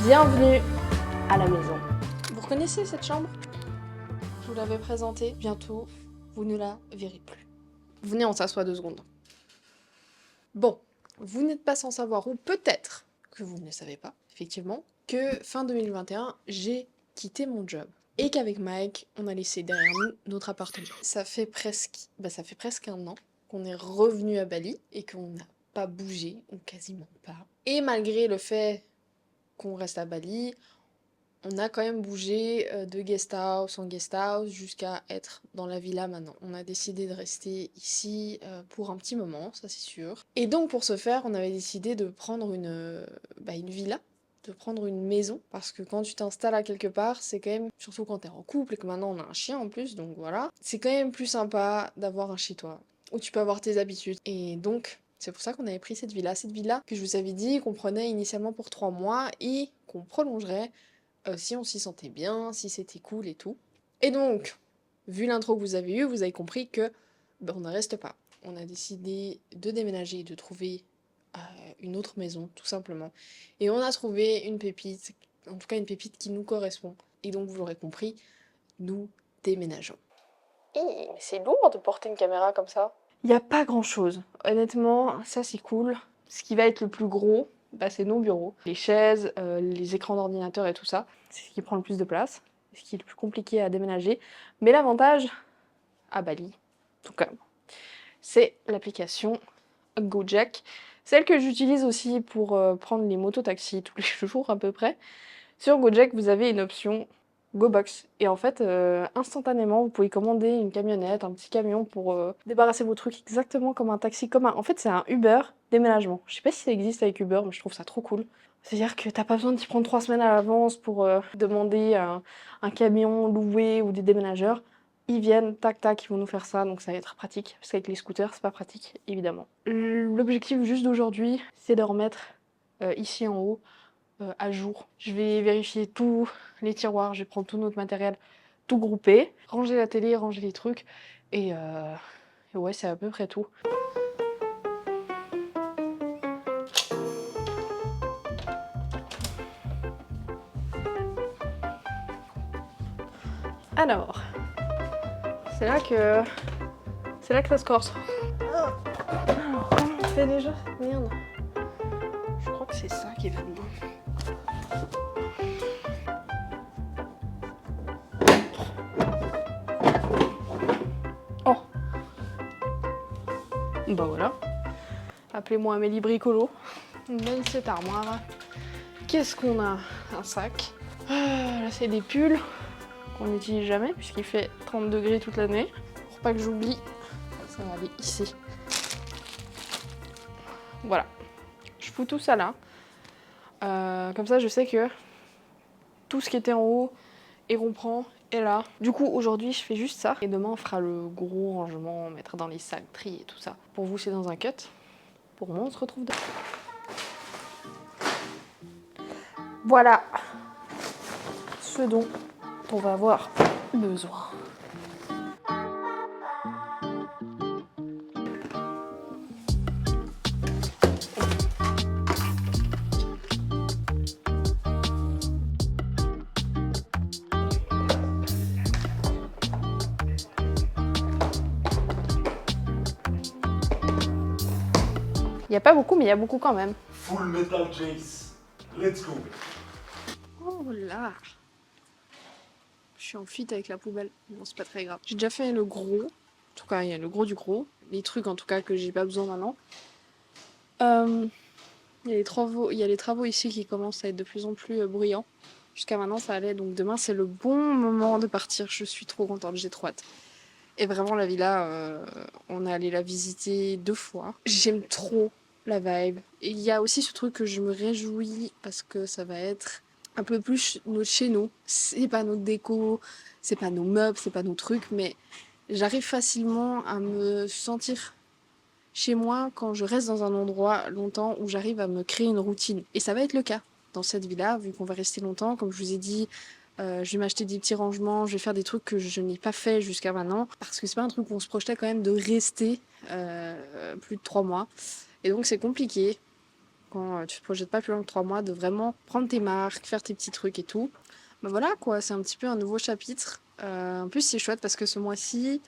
Bienvenue à la maison. Vous reconnaissez cette chambre? Je vous l'avais présentée, bientôt vous ne la verrez plus. Venez, on s'assoit 2 secondes. Bon, vous n'êtes pas sans savoir, ou peut-être que vous ne le savez pas, effectivement, que fin 2021, j'ai quitté mon job. Et qu'avec Mike, on a laissé derrière nous notre appartement. Ça fait presque 1 an qu'on est revenu à Bali et qu'on n'a pas bougé, ou quasiment pas. Et malgré le fait qu'on reste à Bali, on a quand même bougé de guest house en guest house jusqu'à être dans la villa maintenant. On a décidé de rester ici pour un petit moment, ça c'est sûr. Et donc pour ce faire, on avait décidé de prendre une villa, de prendre une maison, parce que quand tu t'installes à quelque part, c'est quand même, surtout quand t'es en couple et que maintenant on a un chien en plus, donc voilà, c'est quand même plus sympa d'avoir un chez toi, où tu peux avoir tes habitudes. Et donc, c'est pour ça qu'on avait pris cette villa que je vous avais dit qu'on prenait initialement pour 3 mois et qu'on prolongerait si on s'y sentait bien, si c'était cool et tout. Et donc, vu l'intro que vous avez eue, vous avez compris que on ne reste pas. On a décidé de déménager et de trouver une autre maison, tout simplement. Et on a trouvé une pépite, en tout cas une pépite qui nous correspond. Et donc, vous l'aurez compris, nous déménageons. Mais c'est lourd de porter une caméra comme ça. Il n'y a pas grand-chose. Honnêtement, ça c'est cool. Ce qui va être le plus gros, c'est nos bureaux. Les chaises, les écrans d'ordinateur et tout ça. C'est ce qui prend le plus de place. Ce qui est le plus compliqué à déménager. Mais l'avantage, à Bali, en tout cas, c'est l'application Gojek. Celle que j'utilise aussi pour prendre les mototaxis tous les jours à peu près. Sur Gojek, vous avez une option GoBox. Et en fait, instantanément, vous pouvez commander une camionnette, un petit camion pour débarrasser vos trucs exactement comme un taxi commun. En fait, c'est un Uber déménagement. Je sais pas si ça existe avec Uber, mais je trouve ça trop cool. C'est-à-dire que t'as pas besoin de t'y prendre 3 semaines à l'avance pour demander un camion loué ou des déménageurs. Ils viennent, tac tac, ils vont nous faire ça, donc ça va être pratique. Parce qu'avec les scooters, c'est pas pratique, évidemment. L'objectif juste d'aujourd'hui, c'est de remettre ici en haut à jour. Je vais vérifier tous les tiroirs, je vais prendre tout notre matériel, tout grouper, ranger la télé, ranger les trucs, et ouais, c'est à peu près tout. Alors, c'est là que ça se corse. On fait déjà? Merde. Je crois que c'est ça qui est là-dedans. Oh. Bah voilà. Appelez-moi Amélie Bricolo. Dans cette armoire, qu'est-ce qu'on a? Un sac. Là, c'est des pulls qu'on n'utilise jamais puisqu'il fait 30 degrés toute l'année. Pour pas que j'oublie, ça va aller ici. Voilà. Je fous tout ça là. Comme ça, je sais que tout ce qui était en haut et qu'on prend est là. Du coup, aujourd'hui, je fais juste ça. Et demain, on fera le gros rangement, mettre dans les sacs, tri et tout ça. Pour vous, c'est dans un cut. Pour moi, on se retrouve demain. Voilà ce dont on va avoir besoin. Il n'y a pas beaucoup, mais il y a beaucoup quand même. Full Metal Jace. Let's go. Oh là. Je suis en fuite avec la poubelle. Bon, c'est pas très grave. J'ai déjà fait le gros. En tout cas, il y a le gros du gros. Les trucs, en tout cas, que j'ai pas besoin maintenant. Il y a les travaux ici qui commencent à être de plus en plus bruyants. Jusqu'à maintenant, ça allait. Donc demain, c'est le bon moment de partir. Je suis trop contente, j'ai trop hâte. Et vraiment, la villa, on est allé la visiter 2 fois. J'aime trop la vibe. Et il y a aussi ce truc que je me réjouis parce que ça va être un peu plus notre chez nous. C'est pas notre déco, c'est pas nos meubles, c'est pas nos trucs, mais j'arrive facilement à me sentir chez moi quand je reste dans un endroit longtemps où j'arrive à me créer une routine. Et ça va être le cas dans cette villa, vu qu'on va rester longtemps. Comme je vous ai dit, je vais m'acheter des petits rangements, je vais faire des trucs que je n'ai pas fait jusqu'à maintenant, parce que c'est pas un truc où on se projetait quand même de rester plus de 3 mois. Et donc c'est compliqué. quand tu te projettes pas plus loin que 3 mois, de vraiment prendre tes marques, faire tes petits trucs et tout. Bah voilà quoi, c'est un petit peu un nouveau chapitre. En plus c'est chouette parce que ce mois-ci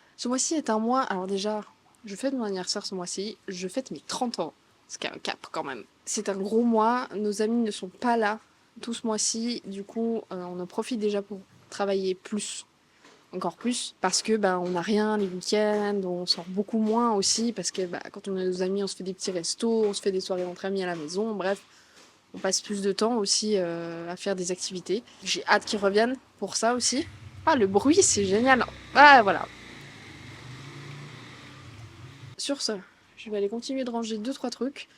est un mois, alors déjà, je fête mon anniversaire ce mois-ci, je fête mes 30 ans, ce qui est un cap quand même. C'est un gros mois, nos amis ne sont pas là tout ce mois-ci, du coup on en profite déjà pour travailler plus, encore plus, parce que bah, on n'a rien les week-ends, on sort beaucoup moins aussi, parce que bah, quand on a nos amis, on se fait des petits restos, on se fait des soirées entre amis à la maison, bref, on passe plus de temps aussi à faire des activités. J'ai hâte qu'ils reviennent pour ça aussi. Ah, le bruit, c'est génial. Ah, voilà. Sur ce, je vais aller continuer de ranger 2-3 trucs.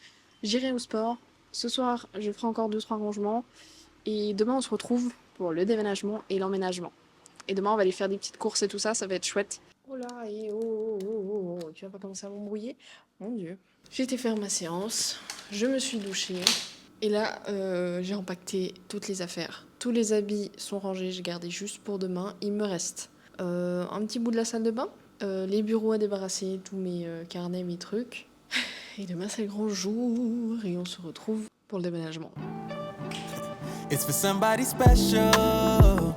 J'irai au sport. Ce soir, je ferai encore 2-3 rangements. Et demain, on se retrouve pour le déménagement et l'emménagement. Et demain, on va aller faire des petites courses et tout ça, ça va être chouette. Oh là, et oh, tu vas pas commencer à m'embrouiller? Mon Dieu. J'ai été faire ma séance, je me suis douchée. Et là, j'ai empaqueté toutes les affaires. Tous les habits sont rangés, j'ai gardé juste pour demain. Il me reste un petit bout de la salle de bain, les bureaux à débarrasser, tous mes carnets, mes trucs. Et demain, c'est le grand jour et on se retrouve pour le déménagement. It's for somebody special,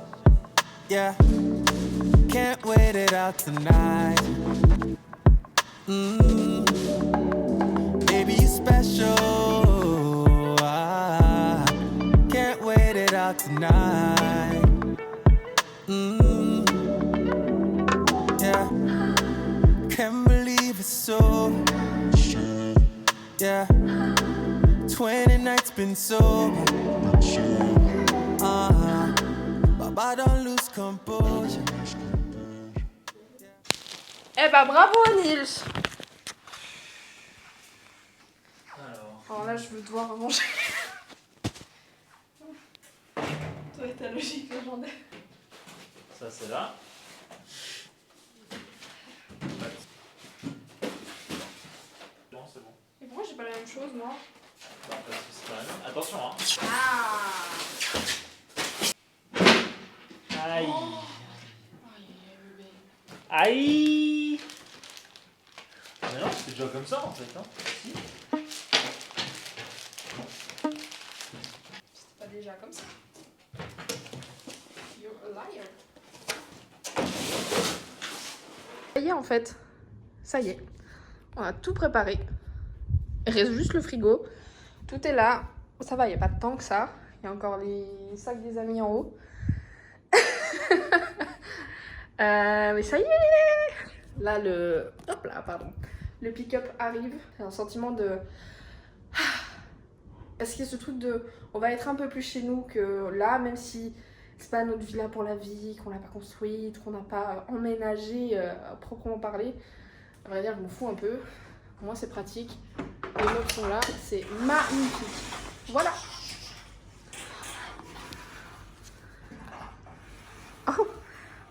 yeah. Can't wait it out tonight. Baby, you're special. I can't wait it out tonight. Yeah. Can't believe it's so. Yeah. 20 nights been so. Baba, don't lose composure. Eh bah bravo Nils. Alors là je veux devoir manger. Toi et ta logique légendaire. Ça c'est là. Non, c'est bon. Et pourquoi j'ai pas la même chose moi? Bah, parce que c'est pas la même. Attention hein. Ah. Aïe. Oh. Aïe. Mais non, c'est déjà comme ça en fait. Hein. Si. C'était pas déjà comme ça. You're a liar. Ça y est en fait. Ça y est. On a tout préparé. Il reste juste le frigo. Tout est là. Ça va, il n'y a pas de temps que ça. Il y a encore les sacs des amis en haut. Mais ça y est. Là, le pick-up arrive. C'est un sentiment de... Parce qu'il y a ce truc de... On va être un peu plus chez nous que là, même si c'est pas notre villa pour la vie, qu'on l'a pas construite, qu'on n'a pas emménagé à proprement parler. À vrai dire, je m'en fous un peu. Pour moi, c'est pratique. Les meubles sont là. C'est magnifique. Voilà.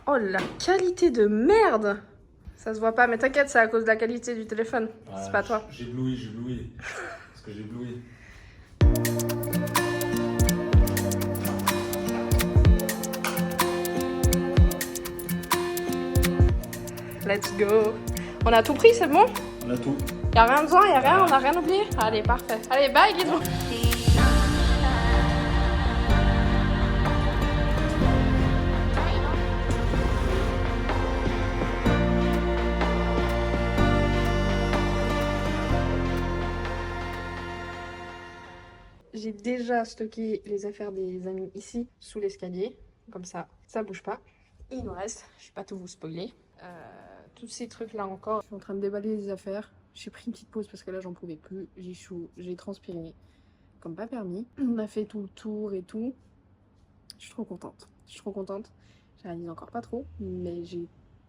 Oh, la qualité de merde! Ça se voit pas, mais t'inquiète, c'est à cause de la qualité du téléphone. Ouais, c'est pas toi. J'ai ébloui. Parce que j'ai ébloui. Let's go! On a tout pris, c'est bon? On a tout. Y'a rien besoin, y'a rien, on a rien oublié? Allez, parfait. Allez, bye, Guido! J'ai déjà stocké les affaires des amis ici, sous l'escalier. Comme ça, ça bouge pas. Il nous reste, je vais pas tout vous spoiler, tous ces trucs là encore. Je suis en train de déballer les affaires. J'ai pris une petite pause parce que là j'en pouvais plus. J'ai chaud, j'ai transpiré comme pas permis. On a fait tout le tour et tout. Je suis trop contente. Je suis trop contente. Je réalise encore pas trop, mais j'ai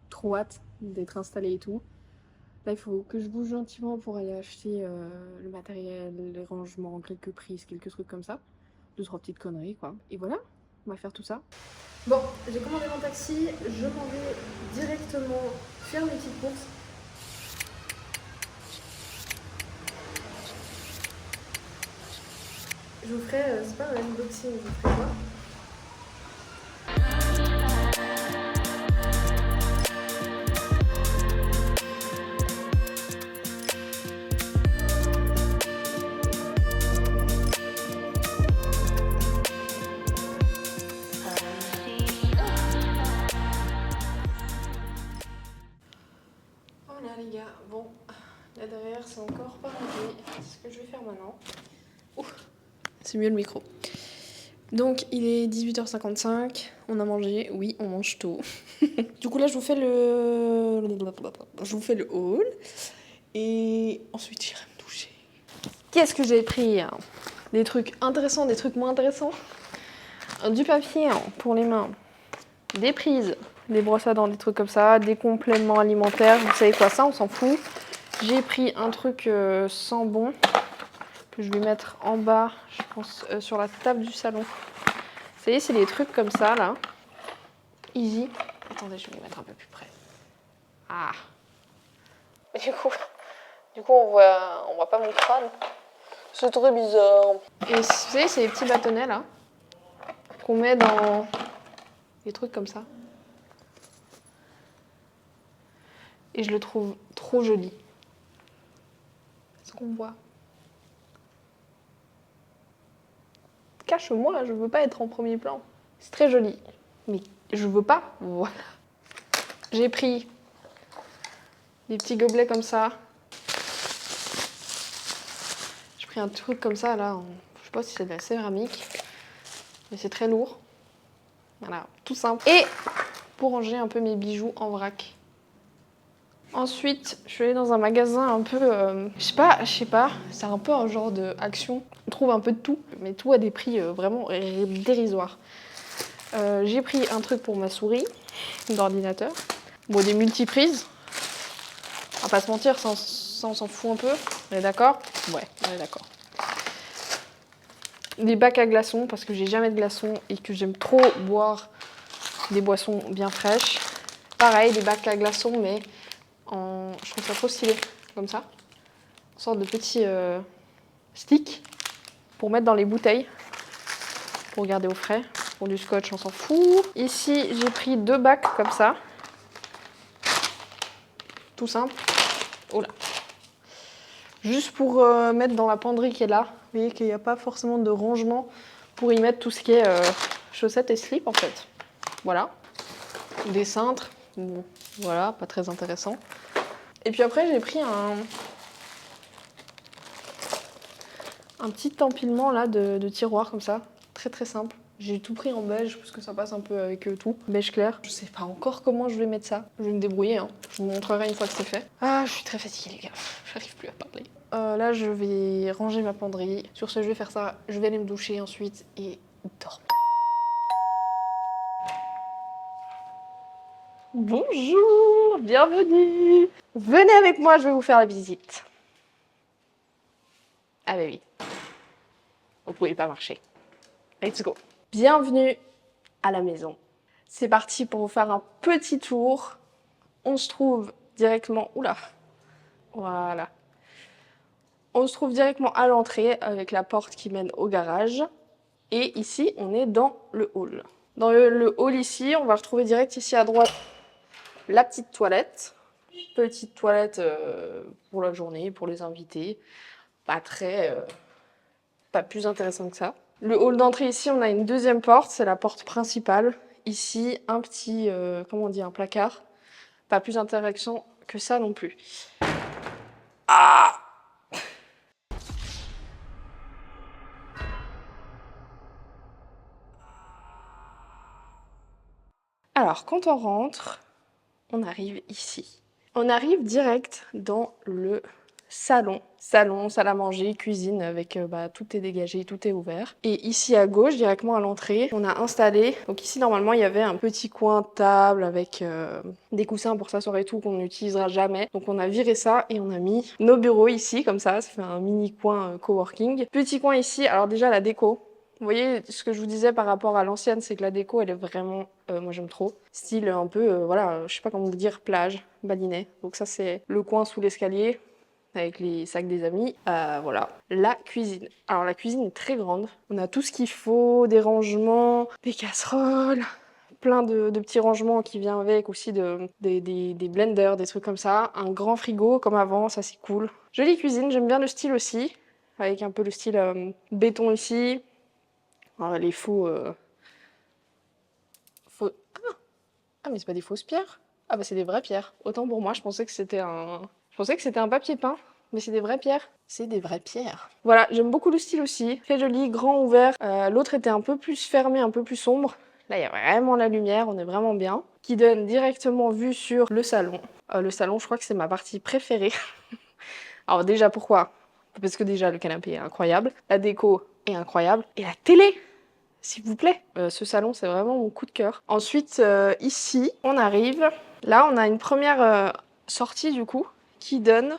trop hâte d'être installée et tout. Là, il faut que je bouge gentiment pour aller acheter le matériel, les rangements, quelques prises, quelques trucs comme ça. 2-3 petites conneries, quoi. Et voilà, on va faire tout ça. Bon, j'ai commandé mon taxi. Je m'en vais directement faire mes petites courses. Je vous ferai, c'est pas un unboxing, je vous ferai quoi. Voilà les gars, bon, là derrière c'est encore pas rangé. C'est ce que je vais faire maintenant. Ouf, c'est mieux le micro. Donc il est 18h55, on a mangé, oui on mange tôt. Du coup là je vous fais le haul et ensuite j'irai me doucher. Qu'est-ce que j'ai pris hein? Des trucs intéressants, des trucs moins intéressants. Du papier hein, pour les mains, des prises, des brosses à dents, des trucs comme ça, des compléments alimentaires, vous savez quoi ça on s'en fout. J'ai pris un truc sans bon que je vais mettre en bas, je pense sur la table du salon. Vous savez, c'est des trucs comme ça, là. Easy. Attendez, je vais les mettre un peu plus près. Ah. Du coup on voit pas mon crâne. C'est très bizarre. Et vous savez, c'est les petits bâtonnets, là, qu'on met dans des trucs comme ça. Et je le trouve trop joli. Ce qu'on voit. Cache-moi, je veux pas être en premier plan. C'est très joli, mais je veux pas. Voilà. J'ai pris des petits gobelets comme ça. J'ai pris un truc comme ça là. Je sais pas si c'est de la céramique, mais c'est très lourd. Voilà, tout simple. Et pour ranger un peu mes bijoux en vrac. Ensuite, je suis allée dans un magasin un peu, je sais pas, c'est un peu un genre de Action. On trouve un peu de tout, mais tout à des prix vraiment dérisoires. J'ai pris un truc pour ma souris d'ordinateur. Bon, des multiprises. On va pas se mentir, ça on s'en fout un peu. On est d'accord? Ouais, on est d'accord. Des bacs à glaçons, parce que j'ai jamais de glaçons et que j'aime trop boire des boissons bien fraîches. Pareil, des bacs à glaçons, mais je trouve ça trop stylé, comme ça. Une sorte de petit stick pour mettre dans les bouteilles, pour garder au frais. Pour du scotch, on s'en fout. Ici, j'ai pris 2 bacs comme ça. Tout simple. Oh là. Juste pour mettre dans la penderie qui est là. Vous voyez qu'il n'y a pas forcément de rangement pour y mettre tout ce qui est chaussettes et slips en fait. Voilà. Des cintres. Bon, voilà, pas très intéressant. Et puis après, j'ai pris un petit empilement là de tiroirs comme ça. Très très simple. J'ai tout pris en beige parce que ça passe un peu avec tout. Beige clair. Je sais pas encore comment je vais mettre ça. Je vais me débrouiller, hein. Je vous montrerai une fois que c'est fait. Ah, je suis très fatiguée les gars. J'arrive plus à parler. Là, je vais ranger ma penderie. Sur ce, je vais faire ça. Je vais aller me doucher ensuite et dormir. Bonjour, bienvenue. Venez avec moi, je vais vous faire la visite. Ah bah oui. Vous pouvez pas marcher. Let's go. Bienvenue à la maison. C'est parti pour vous faire un petit tour. On se trouve directement... Oula. Voilà. On se trouve directement à l'entrée avec la porte qui mène au garage. Et ici, on est dans le hall. Dans le hall ici, on va retrouver direct ici à droite la petite toilette. Petite toilette pour la journée, pour les invités. Pas très... pas plus intéressant que ça. Le hall d'entrée ici, on a une deuxième porte, c'est la porte principale. Ici, un petit, comment on dit, un placard. Pas plus intéressant que ça non plus. Ah! Alors, quand on rentre, on arrive ici. On arrive direct dans le salon. Salon, salle à manger, cuisine avec tout est dégagé, tout est ouvert. Et ici à gauche, directement à l'entrée, on a installé. Donc ici normalement il y avait un petit coin table avec des coussins pour s'asseoir et tout qu'on n'utilisera jamais. Donc on a viré ça et on a mis nos bureaux ici comme ça fait un mini coin coworking. Petit coin ici, alors déjà la déco. Vous voyez ce que je vous disais par rapport à l'ancienne, c'est que la déco elle est vraiment, moi j'aime trop. Style un peu, voilà, je sais pas comment vous dire, plage, balinet. Donc ça c'est le coin sous l'escalier. Avec les sacs des amis, voilà. La cuisine. Alors la cuisine est très grande. On a tout ce qu'il faut, des rangements, des casseroles, plein de petits rangements qui viennent avec aussi des blenders, des trucs comme ça. Un grand frigo comme avant, ça c'est cool. Jolie cuisine, j'aime bien le style aussi, avec un peu le style béton ici. Alors, les faux... Ah mais c'est pas des fausses pierres. Ah bah c'est des vraies pierres. Autant pour moi, je pensais que c'était un papier peint, mais c'est des vraies pierres. C'est des vraies pierres. Voilà, j'aime beaucoup le style aussi. Très joli, grand, ouvert. L'autre était un peu plus fermé, un peu plus sombre. Là, il y a vraiment la lumière, on est vraiment bien. Qui donne directement vue sur le salon. Le salon, je crois que c'est ma partie préférée. Alors déjà, pourquoi? Parce que déjà, le canapé est incroyable. La déco est incroyable. Et la télé, s'il vous plaît. Ce salon, c'est vraiment mon coup de cœur. Ensuite, ici, on arrive. Là, on a une première sortie, du coup, qui donne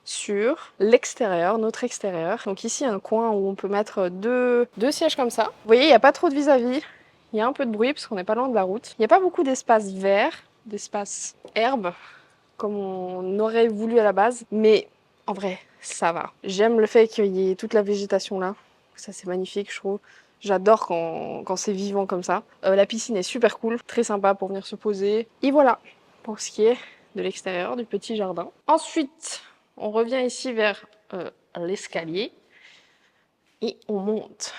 sur l'extérieur, notre extérieur. Donc ici, un coin où on peut mettre deux sièges comme ça. Vous voyez, il n'y a pas trop de vis-à-vis. Il y a un peu de bruit parce qu'on n'est pas loin de la route. Il n'y a pas beaucoup d'espace vert, d'espace herbe, comme on aurait voulu à la base. Mais en vrai, ça va. J'aime le fait qu'il y ait toute la végétation là. Ça, c'est magnifique, je trouve. J'adore quand c'est vivant comme ça. La piscine est super cool, très sympa pour venir se poser. Et voilà, pour ce qui est de l'extérieur, du petit jardin. Ensuite, on revient ici vers l'escalier. Et on monte.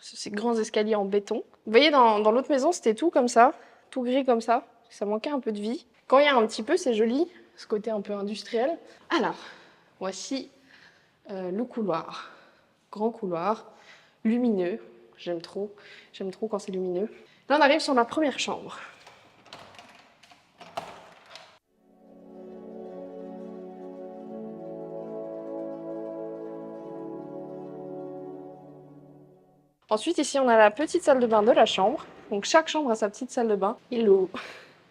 Ces grands escaliers en béton. Vous voyez, dans l'autre maison, c'était tout comme ça, tout gris comme ça. Ça manquait un peu de vie. Quand il y a un petit peu, c'est joli, ce côté un peu industriel. Alors, voici le couloir. Grand couloir, lumineux. J'aime trop quand c'est lumineux. Là, on arrive sur la première chambre. Ensuite, ici, on a la petite salle de bain de la chambre. Donc, chaque chambre a sa petite salle de bain. Il ouvre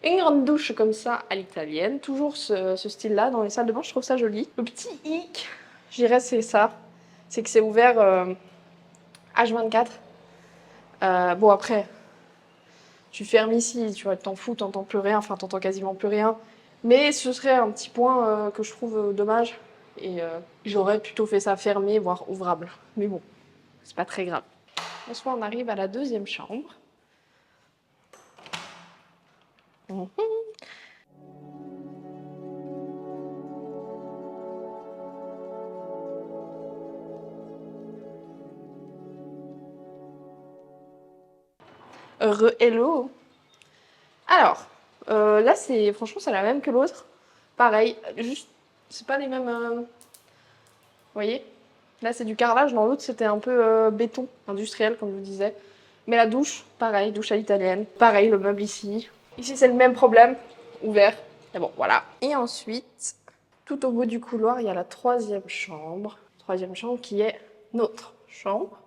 une grande douche comme ça à l'italienne. Toujours ce style-là dans les salles de bain, je trouve ça joli. Le petit hic, je dirais, c'est ça. C'est que c'est ouvert H24. Bon, après, tu fermes ici, tu vois, t'en fous, t'entends plus rien. Enfin, t'entends quasiment plus rien. Mais ce serait un petit point que je trouve dommage. Et j'aurais plutôt fait ça fermé, voire ouvrable. Mais bon, c'est pas très grave. Ensuite, on arrive à la deuxième chambre. Hello. Alors, là, franchement, c'est la même que l'autre. Pareil, juste, c'est pas les mêmes... Vous voyez? Là, c'est du carrelage. Dans l'autre, c'était un peu béton industriel, comme je vous disais. Mais la douche, pareil, douche à l'italienne. Pareil, le meuble ici. Ici, c'est le même problème, ouvert. Mais bon, voilà. Et ensuite, tout au bout du couloir, il y a la troisième chambre. Troisième chambre qui est notre chambre.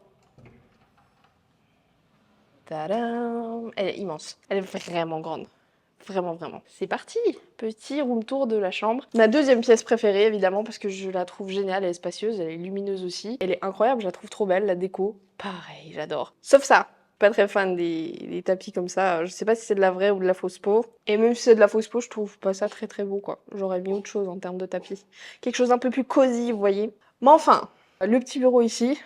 Tadam! Elle est immense. Elle est vraiment grande. Vraiment, vraiment. C'est parti! Petit room tour de la chambre. Ma deuxième pièce préférée, évidemment, parce que je la trouve géniale. Elle est spacieuse, elle est lumineuse aussi. Elle est incroyable, je la trouve trop belle. La déco, pareil, j'adore. Sauf ça, pas très fan des tapis comme ça. Je sais pas si c'est de la vraie ou de la fausse peau. Et même si c'est de la fausse peau, je trouve pas ça très très beau, quoi. J'aurais mis autre chose en termes de tapis. Quelque chose un peu plus cosy, vous voyez. Mais enfin, le petit bureau ici,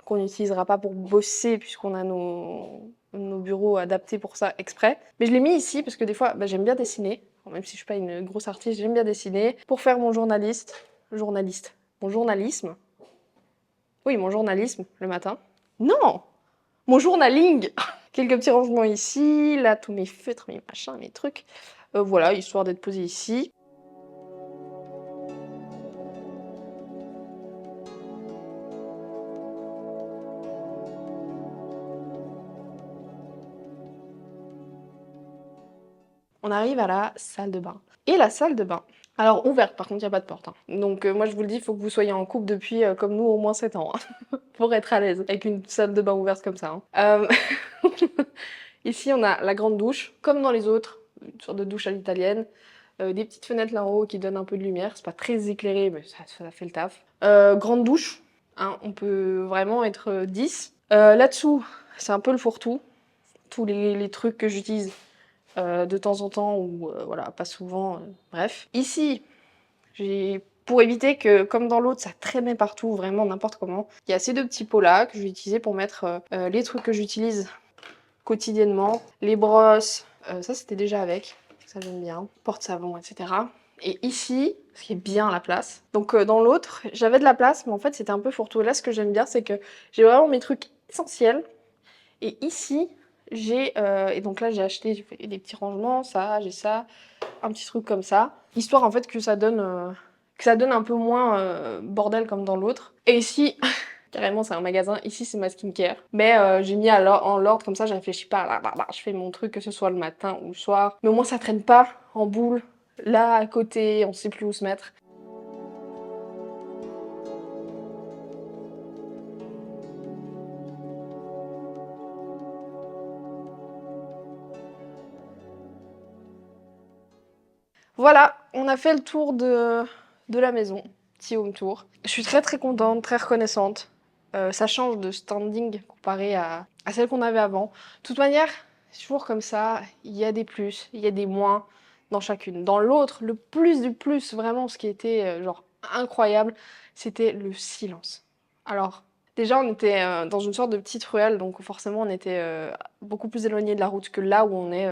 qu'on n'utilisera pas pour bosser, puisqu'on a nos bureaux adaptés pour ça exprès. Mais je l'ai mis ici, parce que des fois, j'aime bien dessiner. Même si je suis pas une grosse artiste, j'aime bien dessiner. Pour faire mon journalisme. Oui, mon journalisme, le matin. Non! Mon journaling! Quelques petits rangements ici, là, tous mes feutres, mes machins, mes trucs. Voilà, histoire d'être posé ici. On arrive à la salle de bain. Et la salle de bain, alors ouverte, par contre, il n'y a pas de porte. Hein. Donc moi, je vous le dis, il faut que vous soyez en couple depuis, comme nous, au moins 7 ans. Hein, pour être à l'aise avec une salle de bain ouverte comme ça. Hein. Ici, on a la grande douche, comme dans les autres, une sorte de douche à l'italienne. Des petites fenêtres là en haut qui donnent un peu de lumière. C'est pas très éclairé, mais ça fait le taf. Grande douche, hein, on peut vraiment être 10. Là-dessous, c'est un peu le fourre-tout. Tous les trucs que j'utilise de temps en temps ou voilà, pas souvent, bref. Ici, pour éviter que, comme dans l'autre, ça traînait partout, vraiment n'importe comment, il y a ces deux petits pots là que je vais utiliser pour mettre les trucs que j'utilise quotidiennement, les brosses, ça c'était déjà avec, ça j'aime bien, porte-savon, etc. Et ici, ce qui est bien la place. Donc dans l'autre, j'avais de la place, mais en fait c'était un peu fourre-tout. Là, ce que j'aime bien, c'est que j'ai vraiment mes trucs essentiels. Et ici, et donc là j'ai acheté, j'ai fait des petits rangements, ça, j'ai ça, un petit truc comme ça, histoire en fait que ça donne un peu moins bordel comme dans l'autre. Et ici, carrément c'est un magasin, ici c'est ma skincare. Mais j'ai mis en l'ordre comme ça, je réfléchis pas, je fais mon truc que ce soit le matin ou le soir. Mais au moins ça traîne pas en boule, là à côté, on sait plus où se mettre. Voilà, on a fait le tour de la maison, petit home tour. Je suis très très contente, très reconnaissante. Ça change de standing comparé à celle qu'on avait avant. De toute manière, c'est toujours comme ça, il y a des plus, il y a des moins dans chacune. Dans l'autre, le plus du plus, vraiment ce qui était genre incroyable, c'était le silence. Alors, déjà on était dans une sorte de petite ruelle, donc forcément on était beaucoup plus éloigné de la route que là où on est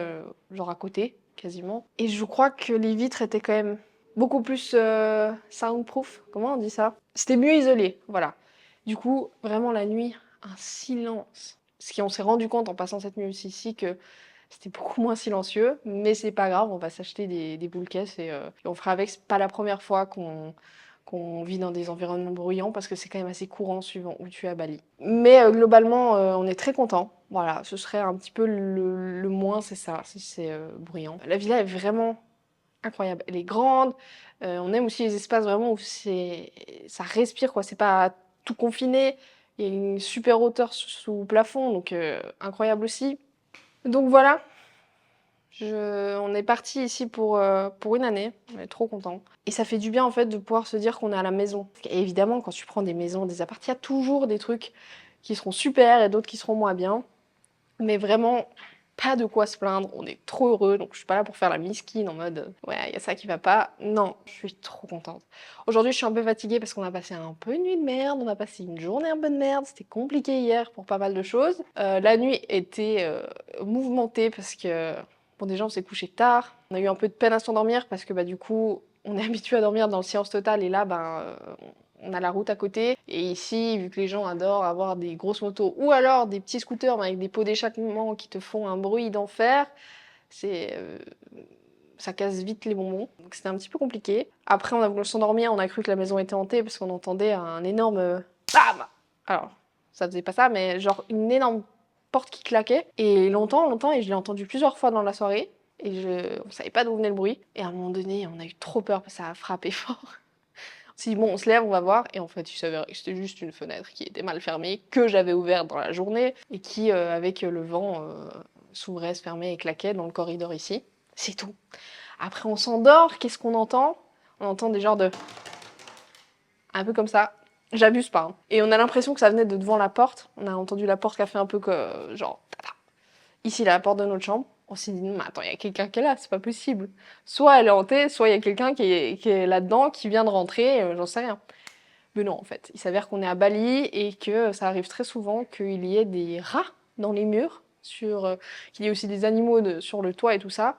genre à côté. Quasiment. Et je crois que les vitres étaient quand même beaucoup plus soundproof. Comment on dit ça? C'était mieux isolé, voilà. Du coup, vraiment la nuit, un silence. On s'est rendu compte en passant cette nuit aussi ici que c'était beaucoup moins silencieux, mais c'est pas grave, on va s'acheter des boules caisses et on fera avec. C'est pas la première fois qu'on vit dans des environnements bruyants parce que c'est quand même assez courant suivant où tu es à Bali. Mais globalement, on est très content. Voilà, ce serait un petit peu le moins, c'est ça, c'est bruyant. La villa est vraiment incroyable. Elle est grande. On aime aussi les espaces vraiment où ça respire, quoi. C'est pas tout confiné. Il y a une super hauteur sous plafond, donc incroyable aussi. Donc voilà. On est parti ici pour une année, on est trop contents. Et ça fait du bien en fait de pouvoir se dire qu'on est à la maison. Et évidemment, quand tu prends des maisons, des apparts, il y a toujours des trucs qui seront super et d'autres qui seront moins bien. Mais vraiment, pas de quoi se plaindre, on est trop heureux, donc je suis pas là pour faire la miskine en mode ouais, il y a ça qui va pas. Non, je suis trop contente. Aujourd'hui, je suis un peu fatiguée parce qu'on a passé un peu une nuit de merde, on a passé une journée un peu de merde, c'était compliqué hier pour pas mal de choses. La nuit était mouvementée parce que bon, déjà on s'est couché tard, on a eu un peu de peine à s'endormir parce que bah du coup, on est habitué à dormir dans le silence total et là on a la route à côté. Et ici, vu que les gens adorent avoir des grosses motos ou alors des petits scooters mais avec des pots d'échappement qui te font un bruit d'enfer, ça casse vite les bonbons. Donc c'était un petit peu compliqué. Après, on a voulu s'endormir, on a cru que la maison était hantée parce qu'on entendait un énorme BAM! Alors, ça faisait pas ça, mais genre une énorme porte qui claquait. Et longtemps, et je l'ai entendu plusieurs fois dans la soirée. Et on savait pas d'où venait le bruit. Et à un moment donné, on a eu trop peur parce que ça a frappé fort. On s'est dit, bon, on se lève, on va voir. Et en fait, il s'avérait que c'était juste une fenêtre qui était mal fermée, que j'avais ouverte dans la journée, et qui, avec le vent, s'ouvrait, se fermait et claquait dans le corridor ici. C'est tout. Après, on s'endort, qu'est-ce qu'on entend? On entend des genres de... un peu comme ça. J'abuse pas. Hein. Et on a l'impression que ça venait de devant la porte. On a entendu la porte qui a fait un peu que... genre... Tata. Ici, la porte de notre chambre. On s'est dit, non, mais attends, il y a quelqu'un qui est là, c'est pas possible. Soit elle est hantée, soit il y a quelqu'un qui est là-dedans, qui vient de rentrer, j'en sais rien. Mais non, en fait, il s'avère qu'on est à Bali et que ça arrive très souvent qu'il y ait des rats dans les murs, qu'il y ait aussi des animaux sur le toit et tout ça,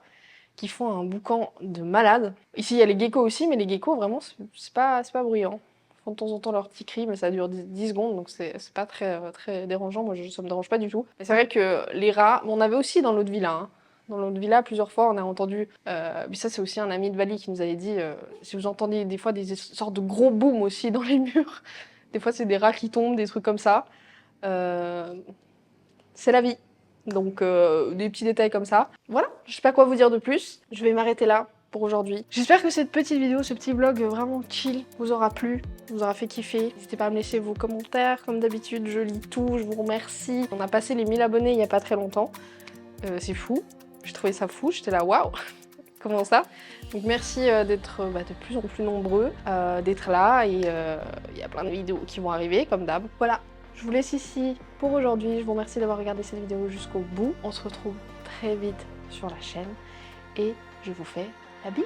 qui font un boucan de malade. Ici, il y a les geckos aussi, mais les geckos, vraiment, c'est pas bruyant. Ils font de temps en temps leur petit cri, mais ça dure 10 secondes, donc c'est pas très dérangeant. Moi, ça me dérange pas du tout. Mais c'est vrai que les rats, on avait aussi dans l'autre villa, hein. Dans l'autre villa, plusieurs fois, on a entendu... mais ça, c'est aussi un ami de Bali qui nous avait dit si vous entendez des fois des sortes de gros booms aussi dans les murs, des fois, c'est des rats qui tombent, des trucs comme ça. C'est la vie. Donc, des petits détails comme ça. Voilà, je sais pas quoi vous dire de plus. Je vais m'arrêter là pour aujourd'hui. J'espère que cette petite vidéo, ce petit vlog vraiment chill vous aura plu, vous aura fait kiffer. N'hésitez pas à me laisser vos commentaires. Comme d'habitude, je lis tout, je vous remercie. On a passé les 1000 abonnés il y a pas très longtemps. C'est fou. J'ai trouvé ça fou, j'étais là, waouh, comment ça? Donc merci d'être de plus en plus nombreux, d'être là, et il y a plein de vidéos qui vont arriver, comme d'hab. Voilà, je vous laisse ici pour aujourd'hui, je vous remercie d'avoir regardé cette vidéo jusqu'au bout. On se retrouve très vite sur la chaîne, et je vous fais la bise.